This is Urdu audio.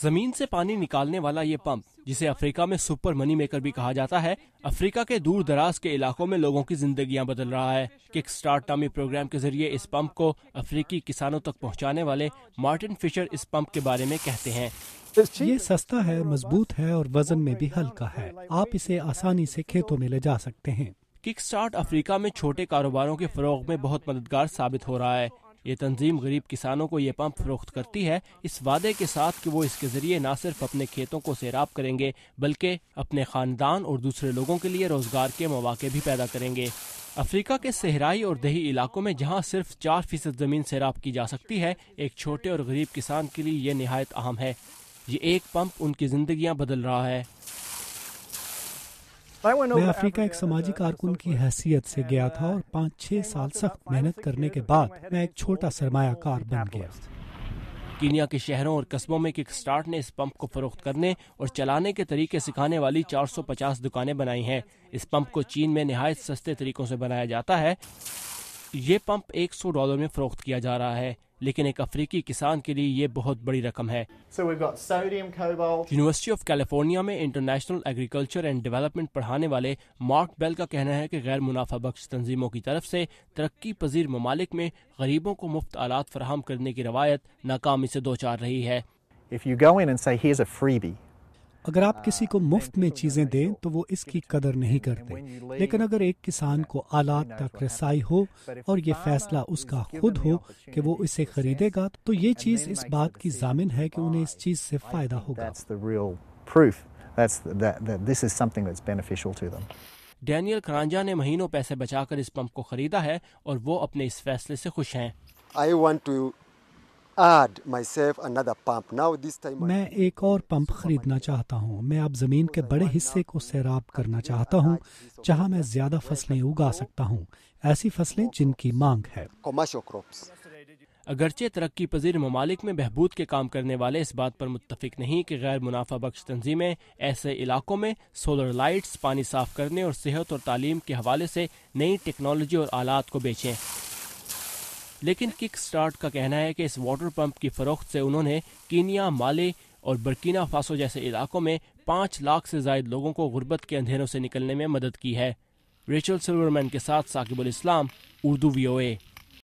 زمین سے پانی نکالنے والا یہ پمپ، جسے افریقہ میں سپر منی میکر بھی کہا جاتا ہے، افریقہ کے دور دراز کے علاقوں میں لوگوں کی زندگیاں بدل رہا ہے۔ کک سٹارٹ نامی پروگرام کے ذریعے اس پمپ کو افریقی کسانوں تک پہنچانے والے مارٹن فشر اس پمپ کے بارے میں کہتے ہیں۔ یہ سستا ہے، مضبوط ہے اور وزن میں بھی ہلکا ہے۔ آپ اسے آسانی سے کھیتوں میں لے جا سکتے ہیں۔ کک سٹارٹ افریقہ میں چھوٹے کاروباروں کے فروغ میں بہت مددگار ثابت ہو رہا ہے۔ یہ تنظیم غریب کسانوں کو یہ پمپ فروخت کرتی ہے، اس وعدے کے ساتھ کہ وہ اس کے ذریعے نہ صرف اپنے کھیتوں کو سیراب کریں گے بلکہ اپنے خاندان اور دوسرے لوگوں کے لیے روزگار کے مواقع بھی پیدا کریں گے۔ افریقہ کے صحرائی اور دیہی علاقوں میں جہاں صرف 4% زمین سیراب کی جا سکتی ہے، ایک چھوٹے اور غریب کسان کے لیے یہ نہایت اہم ہے۔ یہ ایک پمپ ان کی زندگیاں بدل رہا ہے۔ میں افریقہ ایک سماجی کارکن کی حیثیت سے گیا تھا اور 5-6 سال سخت محنت کرنے کے بعد میں ایک چھوٹا سرمایہ کار بن گیا۔ کینیا کے شہروں اور قصبوں میں کک سٹارٹ نے اس پمپ کو فروخت کرنے اور چلانے کے طریقے سکھانے والی 450 دکانیں بنائی ہیں۔ اس پمپ کو چین میں نہایت سستے طریقوں سے بنایا جاتا ہے۔ یہ پمپ $100 میں فروخت کیا جا رہا ہے، لیکن ایک افریقی کسان کے لیے یہ بہت بڑی رقم ہے۔ یونیورسٹی آف کیلیفورنیا میں انٹرنیشنل ایگریکلچر اینڈ ڈیولپمنٹ پڑھانے والے مارک بیل کا کہنا ہے کہ غیر منافع بخش تنظیموں کی طرف سے ترقی پذیر ممالک میں غریبوں کو مفت آلات فراہم کرنے کی روایت ناکامی سے دوچار رہی ہے۔ اگر آپ کسی کو مفت میں چیزیں دیں تو وہ اس کی قدر نہیں کرتے، لیکن اگر ایک کسان کو آلات تک رسائی ہو اور یہ فیصلہ اس کا خود ہو کہ وہ اسے خریدے گا تو یہ چیز اس بات کی ضامن ہے کہ انہیں اس چیز سے فائدہ ہوگا۔ ڈینیل کرانجا نے مہینوں پیسے بچا کر اس پمپ کو خریدا ہے اور وہ اپنے اس فیصلے سے خوش ہیں۔ میں ایک اور پمپ خریدنا چاہتا ہوں۔ میں اب زمین کے بڑے حصے کو سیراب کرنا چاہتا ہوں جہاں میں زیادہ فصلیں اگا سکتا ہوں، ایسی فصلیں جن کی مانگ ہے۔ اگرچہ ترقی پذیر ممالک میں بہبود کے کام کرنے والے اس بات پر متفق نہیں کہ غیر منافع بخش تنظیمیں ایسے علاقوں میں سولر لائٹس، پانی صاف کرنے اور صحت اور تعلیم کے حوالے سے نئی ٹیکنالوجی اور آلات کو بیچیں، لیکن کک سٹارٹ کا کہنا ہے کہ اس واٹر پمپ کی فروخت سے انہوں نے کینیا، مالی اور برکینا فاسو جیسے علاقوں میں 5 لاکھ سے زائد لوگوں کو غربت کے اندھیروں سے نکلنے میں مدد کی ہے۔ ریچل سلورمین کے ساتھ ثاقب الاسلام، اردو VOA۔